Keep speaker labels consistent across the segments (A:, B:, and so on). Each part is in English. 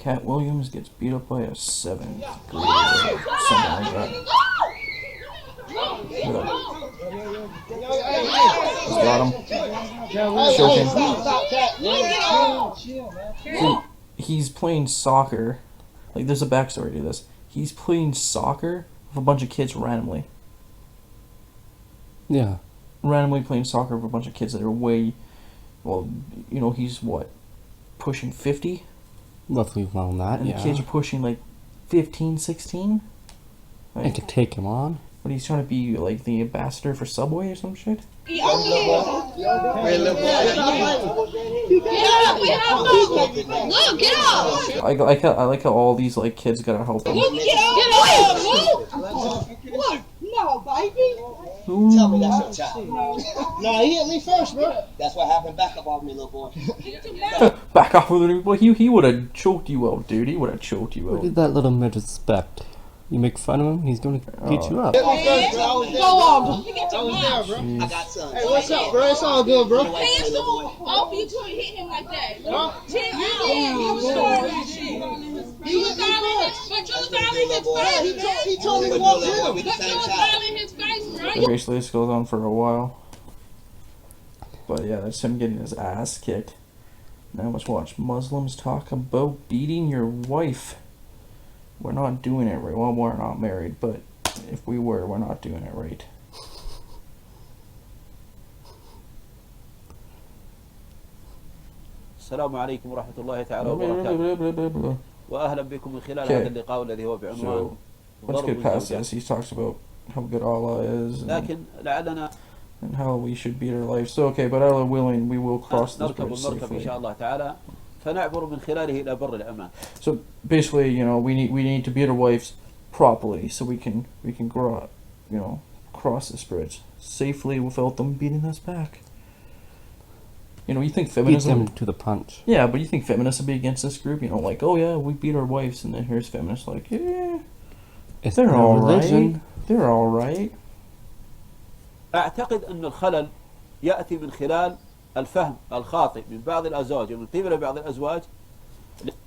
A: Cat Williams gets beat up by a 7th grader. Something like that. Got him. Choking. See, he's playing soccer. Like, there's a backstory to this. He's playing soccer with a bunch of kids randomly.
B: Yeah.
A: Randomly playing soccer with a bunch of kids that are way... Well, you know, he's what? Pushing 50?
B: Roughly around that,
A: and
B: yeah.
A: the kids are pushing like 15, 16? Like,
B: I could take him on.
A: But he's trying to be like the ambassador for Subway or some shit?
C: Get up! Look, get up!
A: I like how all these like kids gotta help him.
C: Look, get up! Look, no, baby.
D: Tell me that's your child.
E: Nah, he hit me first, bro.
D: That's what happened. Back up off me, little boy.
A: Back off with it. Well, he would have choked you out, dude. He would have choked you
B: What
A: out.
B: did that little midget expect? You make fun of him, he's gonna beat you up.
E: Hit me first, bro. I was there, bro. I was there, bro.
D: I got some.
E: Hey, what's up, bro? It's all good, bro.
C: Hands off you to hit him like that.
E: Huh?
C: Chill out. You started that shit. You was all in his face.
E: He told me to walk in.
C: But you was all in his face, right?
A: Basically, this goes on for a while. But yeah, that's him getting his ass kicked. Now let's watch Muslims talk about beating your wife. We're not doing it right. Well, we're not married, but if we were, we're not doing it right.
F: السلام عليكم ورحمة الله تعالى وبركاته وأهلا بكم من خلال هذا اللقاء الذي هو بعنوان
A: Let's get past this. He talks about how good Allah is
F: لكن لعلنا
A: and how we should beat our life. So okay, but Allah willing, we will cross this
F: نركب
A: bridge
F: المركب إن
A: safely.
F: شاء الله تعالى فنعبر من خلاله إلى بر الأمان.
A: So basically, you know, we need to beat our wives properly so we can grow, you know, cross this bridge safely without them beating us back. You know, you think
B: Beat
A: feminism
B: them to the punch.
A: Yeah, but you think feminists would be against this group? You know, like, oh yeah, we beat our wives, and then here's feminists like, yeah,
B: It's
A: they're
B: their
A: all
B: religion.
A: right. They're all right.
F: أعتقد أن الخلل يأتي من خلال الفهم الخاطئ من بعض الأزواج ومن قبل بعض الأزواج.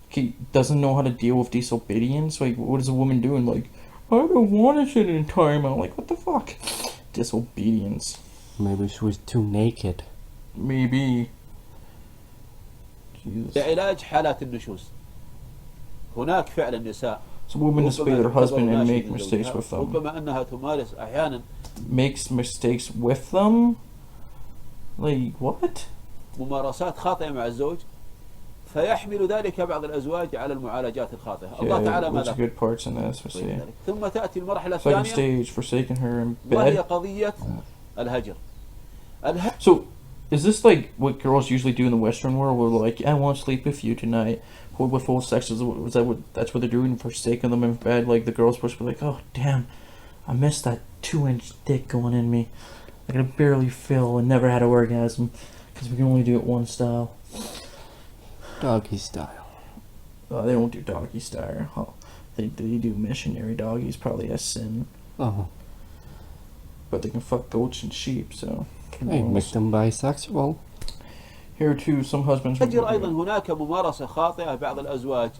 A: He doesn't know how to deal with disobedience. Like, what is a woman doing? Like, I don't want to sit in time. I'm like, what the fuck? Disobedience.
B: Maybe she was too naked.
A: Maybe. Jesus.
F: لعلاج حالات النشوز. هناك فعلا نساء
A: So women disobey their husband and make mistakes with them.
F: ربما أنها تمارس أحيانا
A: Makes mistakes with them? Like, what?
F: ممارسات خاطئة مع الزوج فيحمل ذلك بعض الأزواج على المعالجات الخاطئة. الله تعالى
A: what's
F: ماذا
A: good parts in this? Let's see.
F: ثم تأتي المرحلة
A: Second
F: الثانية
A: stage, forsaking her in
F: وهي
A: bed.
F: قضية الهجر.
A: So, is this like what girls usually do in the Western world? Where they're like, I want to sleep with you tonight. With full sex, is that what that's what they're doing, forsaking them in bed? Like the girls supposed to be like, oh damn, I missed that 2-inch dick going in me. I could barely feel and never had an orgasm because we can only do it one style.
B: Doggy style.
A: They don't do doggy style. Oh, they do missionary doggies, probably a sin.
B: Oh.
A: But they can fuck goats and sheep, so.
B: Hey, make them bisexual.
A: Here too, some husbands.
F: الهجر أيضا هناك ممارسة خاطئة بعض الأزواج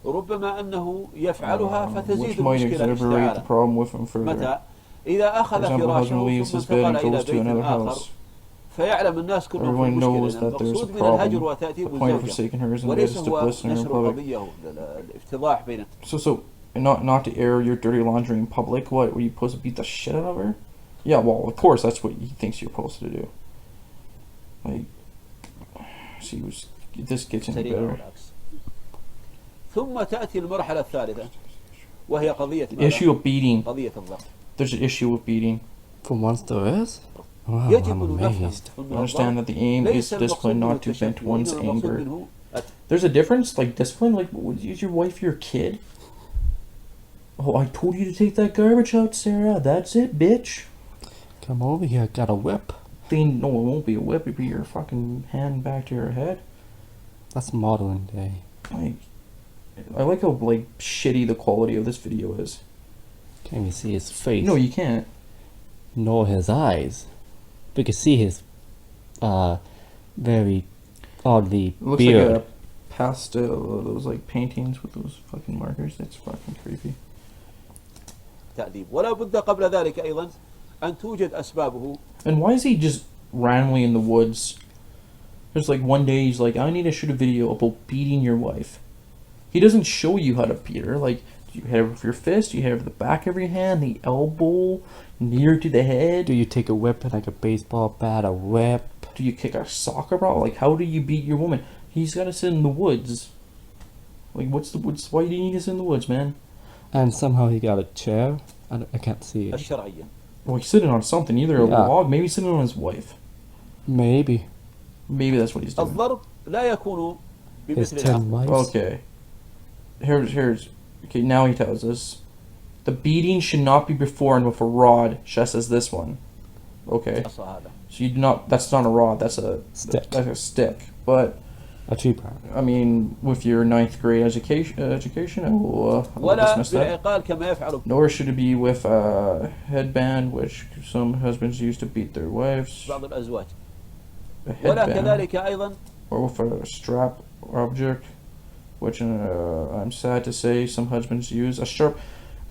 F: ربما أنه يفعلها
A: which
F: فتزيد
A: might
F: المشكلة
A: exacerbate the
F: اشتعالا.
A: problem with him further.
F: متى إذا
A: For
F: أخذ
A: example, husband leaves
F: فراشه
A: his
F: ثم
A: bed and
F: انتقل إلى
A: goes to
F: بيت
A: another
F: آخر
A: house.
F: فيعلم الناس كلهم
A: Everyone knows
F: المشكلة.
A: that there's a
F: المقصود من الهجر
A: problem.
F: وتأديب
A: The point of
F: الزوجة
A: forsaking her isn't
F: وليس
A: this to
F: هو
A: bliss her in
F: نشر
A: public.
F: القضية الافتضاح بين.
A: So not to air your dirty laundry in public. What were you supposed to beat the shit out of her? Yeah, well, of course that's what he thinks you're supposed to do. Like, she was. This gets in better.
F: ثم تأتي المرحلة الثالثة وهي قضية
A: The issue of beating.
F: قضية الضغط.
A: There's an issue with beating.
B: For once there is? Wow,
F: يجب
B: I'm
F: أن نفهم
B: amazed.
F: أن
A: Understand that the aim is discipline, not to vent one's anger.
F: منه
A: There's a difference, like discipline. Like, is your wife your kid? Oh, I told you to take that garbage out, Sarah. That's it, bitch.
B: Come over here, got a whip.
A: Then no, it won't be a whip. It'll be your fucking hand back to your head.
B: That's modern day.
A: Like, I like how like shitty the quality of this video is.
B: Can't even see his face.
A: No, you can't.
B: Nor his eyes. We can see his very oddly
A: It looks
B: beard.
A: like a pastel, those like paintings with those fucking markers. That's fucking creepy.
F: تأديب. ولا بد قبل ذلك أيضا أن توجد أسبابه.
A: And why is he just randomly in the woods? There's like one day he's like, I need to shoot a video about beating your wife. He doesn't show you how to beat her. Like, do you hit her with your fist? Do you hit her with the back of your hand, the elbow, near to the head?
B: Do you take a weapon like a baseball bat, a whip?
A: Do you kick a soccer ball? Like, how do you beat your woman? He's got to sit in the woods. Like, why do you need to sit in the woods, man?
B: And somehow he got a chair. I can't see it.
F: الشرعية.
A: Well, he's sitting on something, either a
B: Yeah.
A: log, maybe he's sitting on his wife.
B: Maybe.
A: Maybe that's what he's doing.
F: الضرب لا يكون
B: His
F: بمثل
B: 10
F: العقل.
B: lives.
A: Okay. Okay, now he tells us. The beating should not be performed with a rod, just as this one. Okay.
F: الأصل هذا.
A: So you do not, that's not a rod, that's a
B: Stick.
A: That's a stick. But,
B: A tree branch.
A: I mean, with your 9th grade education, I will
F: ولا
A: dismiss that.
F: بالعقال كما يفعل.
A: Nor should it be with a headband, which some husbands use to beat their wives.
F: بعض الأزواج.
A: A
F: ولا
A: headband.
F: كذلك أيضا.
A: Or with a strap object, which I'm sad to say some husbands use. A sharp.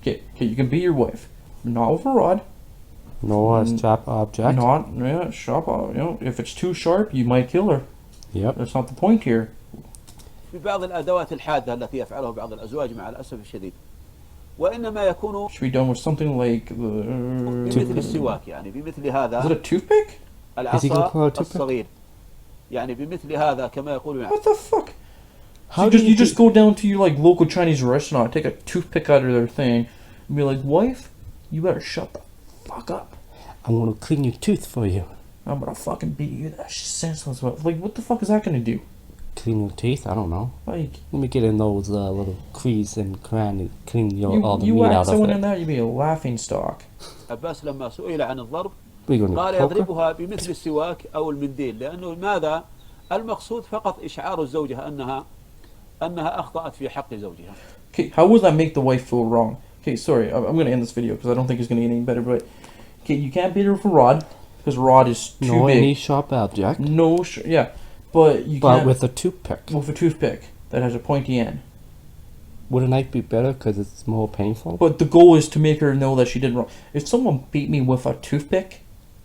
A: Okay, you can beat your wife, not with a rod.
B: No, a sharp object.
A: Not sharp. If it's too sharp, you might kill her.
B: Yep.
A: That's not the point here.
F: ببعض الأدوات الحادة التي يفعلها بعض الأزواج مع الأسف الشديد. وإنما يكون
A: Should be done with something like
F: بمثل السواك يعني بمثل
A: Is it
F: هذا
A: a toothpick?
B: Is he gonna pull
F: العصا
B: out a toothpick?
F: الصغير. يعني بمثل هذا كما يقولون.
A: What the fuck?
B: How
A: So
B: do
A: you just go down to your like local Chinese restaurant, take a toothpick out of their thing, and be like, wife, you better shut the fuck up.
B: I'm gonna clean your tooth for you.
A: I'm gonna fucking beat you. That senseless. Like, what the fuck is that gonna do?
B: Clean your teeth? I don't know.
A: Like,
B: Let me get in those little crease and cranny, clean all the
A: you
B: meat
A: whack
B: out of
A: someone in
B: it.
A: there, you'd be a laughing stock.
F: عباس لما سئل عن الضرب
B: We're gonna
F: قال
B: poke her?
F: يضربها بمثل السواك أو المنديل لأنه ماذا؟ المقصود فقط إشعار الزوجة أنها أخطأت في حق زوجها.
A: Okay, how would that make the wife feel wrong? Okay, sorry, I'm gonna end this video because I don't think it's gonna get any better. But okay, you can't beat her with a rod because rod is too
B: No, any
A: big.
B: sharp object.
A: No, yeah, but you
B: But
A: can't
B: with a toothpick.
A: with a toothpick that has a pointy end.
B: Would a knife be better because it's more painful?
A: But the goal is to make her know that she did wrong. If someone beat me with a toothpick,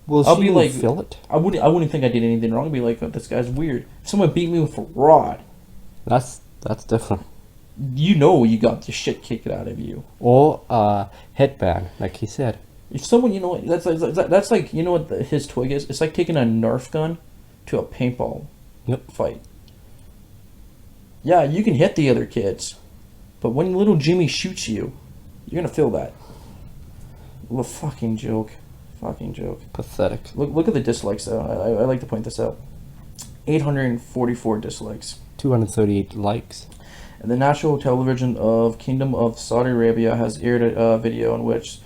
B: Will
A: I'll
B: she
A: be
B: even
A: like-
B: feel it?
A: I wouldn't think I did anything wrong. I'd be like, oh, this guy's weird. If someone beat me with a rod,
B: That's different.
A: you know you got the shit kicked out of you.
B: Or a headband, like he said.
A: If someone, you know, that's like, you know what his twig is? It's like taking a Nerf gun to a paintball
B: Yep.
A: fight. Yeah, you can hit the other kids, but when little Jimmy shoots you, you're gonna feel that. What a fucking joke. Fucking joke.
B: Pathetic.
A: Look at the dislikes though. I like to point this out. 844 dislikes.
B: 238 likes.
A: And the national television of Kingdom of Saudi Arabia has aired a video in which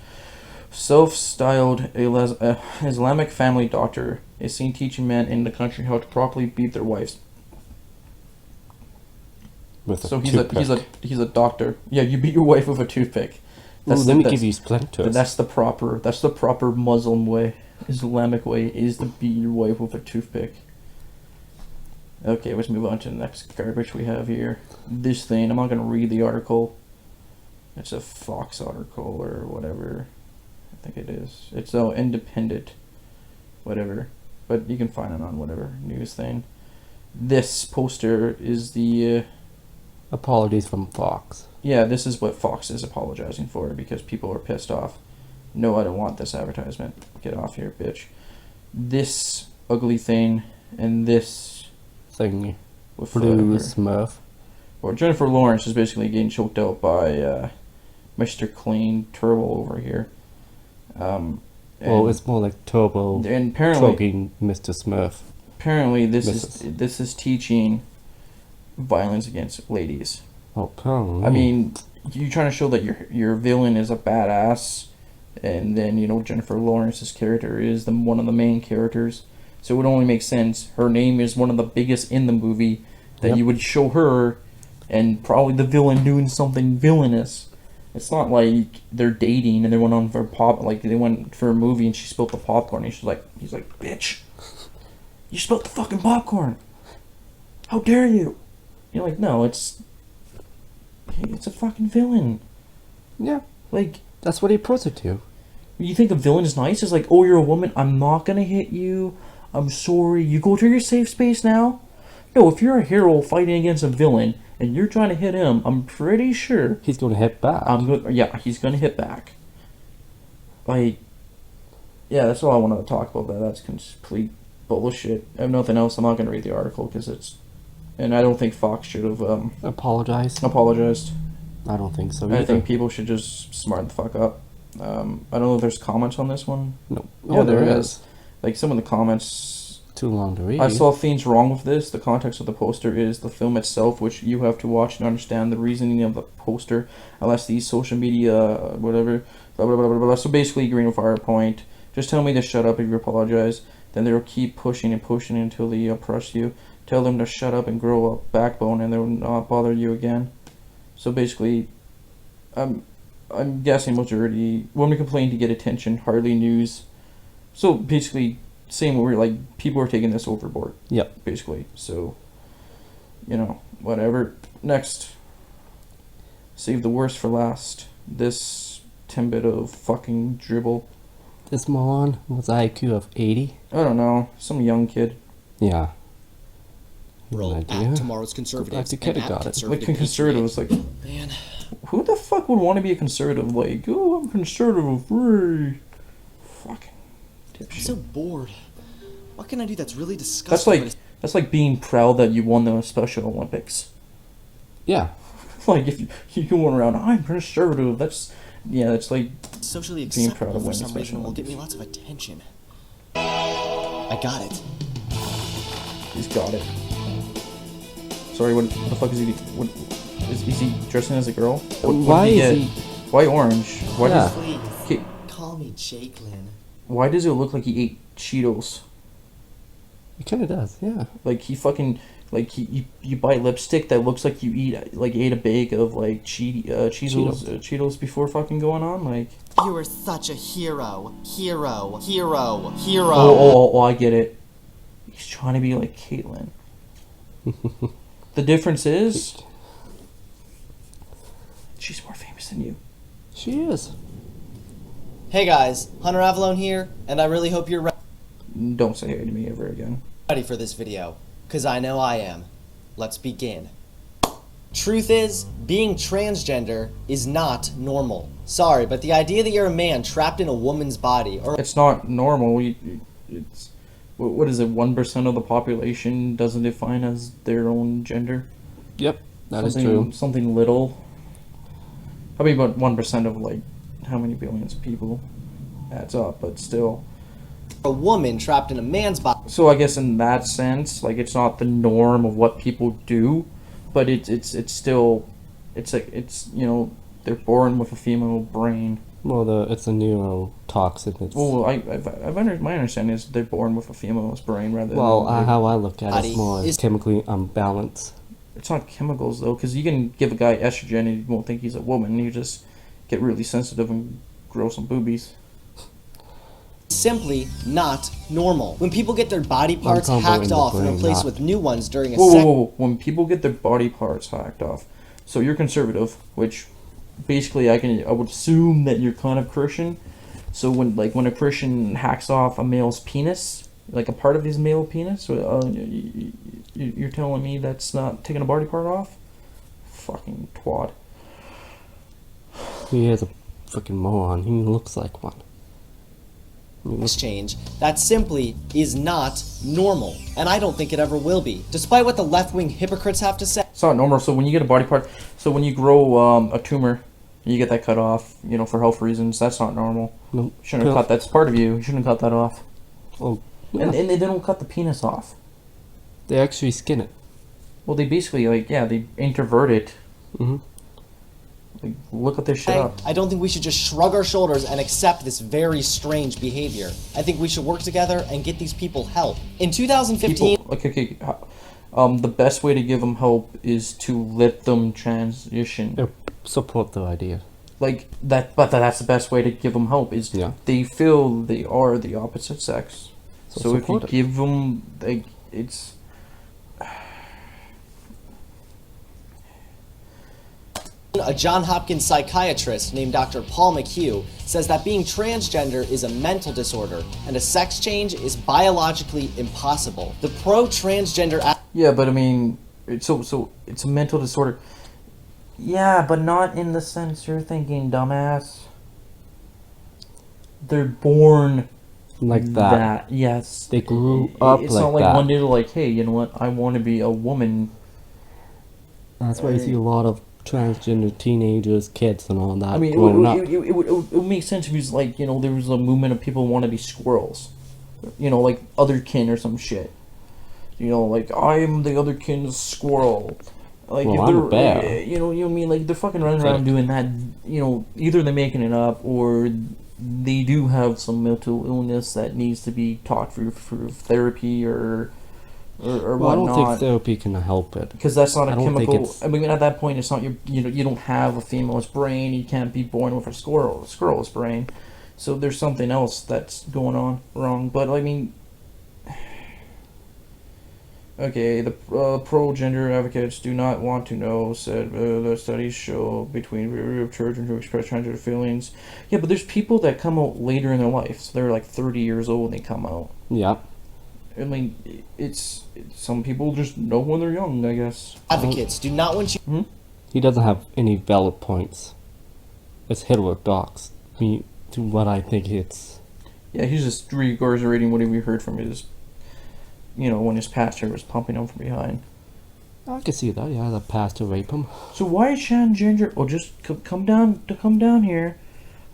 A: self-styled Islamic family doctor is seen teaching men in the country how to properly beat their wives.
B: With a
A: So
B: toothpick.
A: he's a doctor. Yeah, you beat your wife with a toothpick.
B: Ooh, let me give you splinters.
A: That's the proper Muslim way. Islamic way is to beat your wife with a toothpick. Okay, let's move on to the next garbage we have here. This thing, I'm not going to read the article. It's a Fox article or whatever. I think it is. It's so independent. Whatever. But you can find it on whatever news thing. This poster is the...
B: Apologies from Fox.
A: yeah, this is what Fox is apologizing for because people are pissed off. No, I don't want this advertisement. Get off here, bitch. This ugly thing and this...
B: Thingy.
A: with
B: Blue
A: her.
B: Smurf.
A: Or Jennifer Lawrence is basically getting choked out by Mr. Clean Turbo over here.
B: Well,
A: And-
B: it's more like Turbo
A: and apparently,
B: choking Mr. Smurf.
A: this is teaching violence against ladies.
B: Oh, apparently.
A: I mean, you're trying to show that your villain is a badass, and then you know Jennifer Lawrence's character is one of the main characters. So it would only make sense. Her name is one of the biggest in the movie that
B: Yep.
A: you would show her, and probably the villain doing something villainous. It's not like they're dating and they went on for they went for a movie and she spilled the popcorn. And he's like, bitch, you spilled the fucking popcorn. How dare you? You're like, no, it's a fucking villain.
B: Yeah,
A: Like,
B: that's what he approached it to.
A: you think a villain is nice? It's like, oh, you're a woman, I'm not gonna hit you. I'm sorry. You go to your safe space now? No, if you're a hero fighting against a villain and you're trying to hit him, I'm pretty sure
B: He's going to hit back.
A: he's gonna hit back. Like, yeah, that's all I wanted to talk about. That's complete bullshit. I have nothing else. I'm not gonna read the article because and I don't think Fox should have
B: Apologize.
A: apologized.
B: I don't think so.
A: I
B: Either.
A: think people should just smarten the fuck up. I don't know if there's comments on this one.
B: No.
A: Yeah,
B: Oh,
A: there
B: there
A: is.
B: is.
A: Like, some of the comments,
B: Too long to read.
A: I saw things wrong with this. The context of the poster is the film itself, which you have to watch and understand the reasoning of the poster, unless these social media, whatever, blah, blah, blah, blah, blah. So basically, agreeing with our point. Just tell me to shut up if you apologize. Then they'll keep pushing and pushing until they oppress you. Tell them to shut up and grow a backbone, and they will not bother you again. So basically, I'm guessing majority women complain to get attention, hardly news. So basically, same where like people are taking this overboard.
B: Yep.
A: Basically, so whatever. Next, save the worst for last. This timbit of fucking dribble.
B: This moron was IQ of 80.
A: I don't know, some young kid.
B: Yeah.
G: Roll
B: Good idea.
G: at tomorrow's conservatives.
B: the kid
G: and at
B: got it.
A: Like
G: conservative
A: conservatives, like
G: Man,
A: who the fuck would want to be a conservative? Like, oh, I'm conservative, free. Fucking
G: I'm
A: dipshit.
G: so bored. What can I do that's really disgusting?
A: That's like being proud that you won the Special Olympics.
B: Yeah.
A: Like if you go around, I'm conservative. That's like
G: It's socially
A: being proud
G: acceptable
A: of
G: for
A: winning
G: some reason
A: Special
G: will get me
A: Olympics.
G: lots of attention. I got it.
A: He's got it. Sorry, what the fuck is he? What is he dressing as a girl?
B: Why
A: did
B: is
A: get?
B: he?
A: Why orange? Why
B: Yeah.
A: does
G: Please,
A: okay,
G: call me Jakelin.
A: why does it look like he ate Cheetos?
B: It kind of does. Yeah.
A: Like he fucking like you buy lipstick that looks like you ate a bag of like Cheetos before fucking going on like.
G: You are such a hero. Hero.
A: Oh, I get it. He's trying to be like Caitlyn. The difference is she's more famous than you.
B: She is.
G: Hey guys, Hunter Avalone here, and I really hope you're
A: Don't say hey to me ever again.
G: ready for this video, because I know I am. Let's begin. Truth is, being transgender is not normal. Sorry, but the idea that you're a man trapped in a woman's body, or
A: It's not normal. It's what is it? 1% of the population doesn't define as their own gender.
B: Yep. That is
A: Something-
B: true.
A: Something little. I mean, about 1% of like how many billions of people adds up, but still.
G: a woman trapped in a man's body.
A: So I guess in that sense, like it's not the norm of what people do, but it's still, it's like they're born with a female brain.
B: Well, it's a neurotoxin. It's
A: Well, my understanding is they're born with a female's brain rather
B: well,
A: than.
B: how I look at it
G: Body
B: is more
G: is-
B: chemically unbalanced.
A: It's not chemicals though, because you can give a guy estrogen and you won't think he's a woman. You just get really sensitive and grow some boobies.
G: Simply not normal. When people get their body parts
B: combo in
G: hacked
B: the
G: off and
B: brain,
G: replaced
B: not-
G: with new ones during a
A: Whoa, whoa,
G: sex.
A: whoa, whoa! When people get their body parts hacked off, so you're conservative, which basically I would assume that you're kind of Christian. So when a Christian hacks off a male's penis, like a part of his male penis, you're telling me that's not taking a body part off? Fucking twat.
B: He is a freaking moron. He looks like one.
G: Exchange that simply is not normal, and I don't think it ever will be, despite what the left-wing hypocrites have to say.
A: It's not normal. So when you get a body part, so when you grow a tumor, you get that cut off, for health reasons. That's not normal.
B: No.
A: Shouldn't have cut. That's part of you. You shouldn't have cut that off.
B: Oh, yeah.
A: And they don't cut the penis off.
B: They actually skin it.
A: Well, they basically they introvert it.
B: Mm-hmm.
A: Like, look at this shit up.
G: I don't think we should just shrug our shoulders and accept this very strange behavior. I think we should work together and get these people help. In 2015,
A: People, okay. The best way to give them help is to let them transition.
B: They support the idea.
A: Like that, but that's the best way to give them help. Is
B: Yeah.
A: they feel they are the opposite sex. So if you
B: support it.
A: give them, it's
G: A Johns Hopkins psychiatrist named Dr. Paul McHugh says that being transgender is a mental disorder and a sex change is biologically impossible. The pro-transgender
A: Yeah, but I mean, so it's a mental disorder. Yeah, but not in the sense you're thinking, dumbass. They're born
B: Like that.
A: yes.
B: They grew up
A: It's
B: like
A: not like
B: that.
A: one day they're like, hey, you know what? I want to be a woman.
B: That's why you see a lot of transgender teenagers, kids, and all that
A: I mean,
B: growing up.
A: it would make sense if it was like, you know, there was a movement of people who want to be squirrels. You know, like other kin or some shit. You know, like, I'm the other kin's squirrel. Like,
B: Well,
A: if
B: I'm
A: they're,
B: a bear.
A: you know what I mean? Like, they're fucking running around
B: Right.
A: doing that, you know, either they're making it up or they do have some mental illness that needs to be talked through for therapy or
B: Well, I
A: whatnot.
B: don't think therapy can help it.
A: Because that's not a
B: I don't think
A: chemical.
B: it's-
A: I mean, at that point, it's not your. You know, you don't have a female's brain. You can't be born with a squirrel's brain. So there's something else that's going on wrong. But I mean, okay, the pro-gender advocates do not want to know. Said the studies show between children who express transgender feelings. Yeah, but there's people that come out later in their life. So they're like 30 years old and they come out.
B: Yeah.
A: I mean, it's some people just know when they're young, I guess.
G: advocates do not want you
B: He doesn't have any valid points. It's heterodox. I mean, to what I think it's.
A: Yeah, he's just regurgitating whatever he heard from his, you know, when his pastor was pumping him from behind.
B: I can see that. Yeah, the pastor rape him.
A: So why is transgender? Oh, just come down here.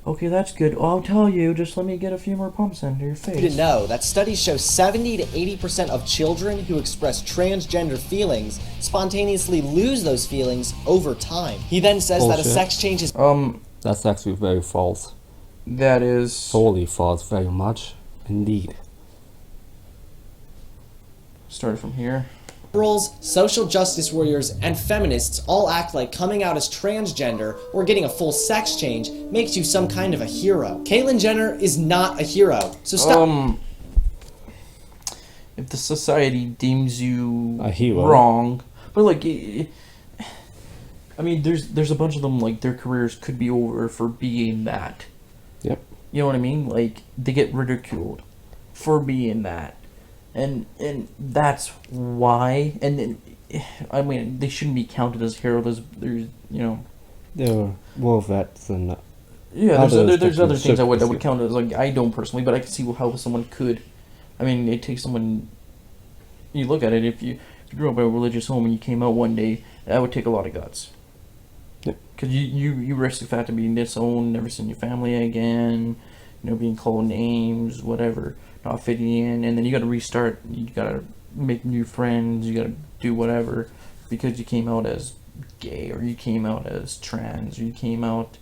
A: Okay, that's good. I'll tell you. Just let me get a few more pumps into your
G: to
A: face.
G: know that studies show 70 to 80% of children who express transgender feelings spontaneously lose those feelings over time. He then says that a
B: Bullshit.
G: sex change is
B: That's actually very false.
A: That is.
B: Totally false, very much. Indeed.
A: Started from here.
G: liberals, social justice warriors, and feminists all act like coming out as transgender or getting a full sex change makes you some kind of a hero. Caitlyn Jenner is not a hero, so stop.
A: If the society deems you
B: A hero.
A: wrong, but like, I mean, there's a bunch of them like their careers could be over for being that.
B: Yep.
A: You know what I mean? Like they get ridiculed for being that, and that's why. And then, I mean, they shouldn't be counted as heroes. There's you know.
B: There are war vets and
A: Yeah,
B: Others
A: there's
B: that
A: other
B: can
A: things I would
B: surface it.
A: count as like I don't personally, but I can see how someone could. I mean, it takes someone. You look at it if you grew up in a religious home and you came out one day, that would take a lot of guts.
B: Yep.
A: Because you risk the fact of being disowned, never seeing your family again, you know, being called names, whatever, not fitting in, and then you got to restart. You got to make new friends. You got to do whatever because you came out as gay or you came out as trans or you came out,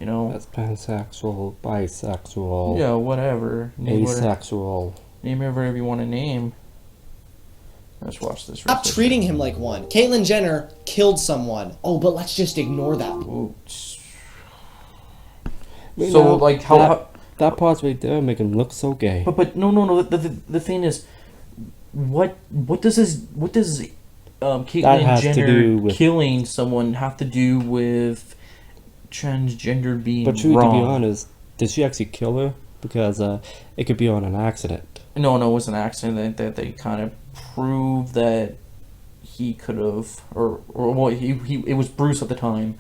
A: you know.
B: that's pansexual, bisexual,
A: Yeah, whatever.
B: asexual.
A: Name whatever you want to name. Let's watch this.
G: Stop treating him like one. Caitlyn Jenner killed someone. Oh, but let's just ignore that.
A: Ooh.
B: You
A: So,
B: know,
A: like, how...
B: that part right there make him look so gay.
A: But no. The thing is, what does
B: That
A: Caitlyn
B: has to
A: Jenner
B: do with-
A: killing someone have to do with transgender being
B: But truly,
A: wrong?
B: to be honest, did she actually kill her? Because it could be on an accident.
A: No, it was an accident that they kind of proved that he could have, or well, he it was Bruce at the time,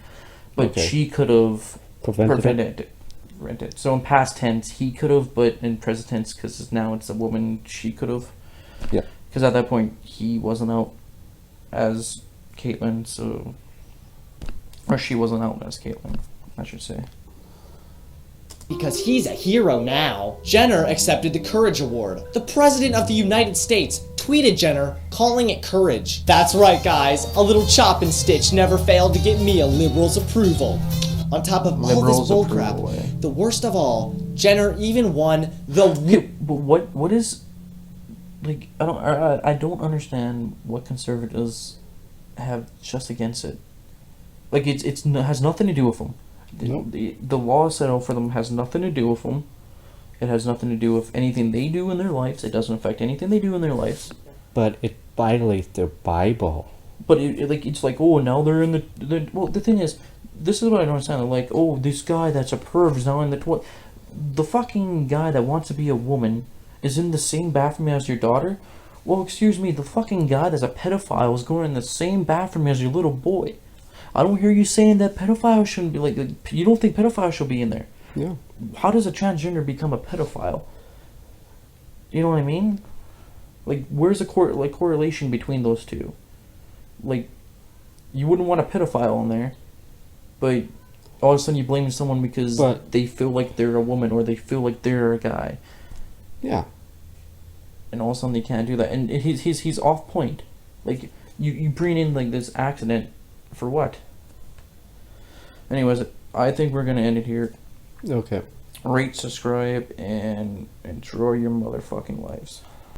A: but
B: Okay.
A: she could have
B: Prevented
A: prevented. So in past tense, he could have, but in present tense, because now it's a woman, she could have.
B: Yeah.
A: Because at that point, he wasn't out as Caitlyn, so, or she wasn't out as Caitlyn, I should say.
G: Because he's a hero now. Jenner accepted the Courage Award. The President of the United States tweeted Jenner, calling it courage. That's right, guys. A little chop and stitch never failed to get me a liberal's approval. On top of all this
A: Liberals'
G: bullcrap,
A: approval, eh?
G: the worst of all, Jenner even won the
A: Okay, but what is, like, I don't understand what conservatives have just against it. Like it has nothing to do with them.
B: Nope.
A: The law set out for them has nothing to do with them. It has nothing to do with anything they do in their lives. It doesn't affect anything they do in their lives.
B: But it violates their Bible.
A: But it's like, oh, now they're in the well, the thing is, this is what I don't understand. Like, oh, this guy that's a perv is now in the toilet. The fucking guy that wants to be a woman is in the same bathroom as your daughter. Well, excuse me, the fucking guy that's a pedophile is going in the same bathroom as your little boy. I don't hear you saying that pedophiles shouldn't be like you don't think pedophiles should be in there.
B: Yeah.
A: How does a transgender become a pedophile? You know what I mean? Like, where's the correlation between those two? Like, you wouldn't want a pedophile in there, but all of a sudden you blame someone because they feel like they're a woman or they feel like they're a guy.
B: Yeah.
A: And all of a sudden they can't do that. And he's off point. Like, you bring in, like, this accident for what? Anyways, I think we're going to end it here.
B: Okay.
A: Rate, subscribe, and enjoy your motherfucking lives.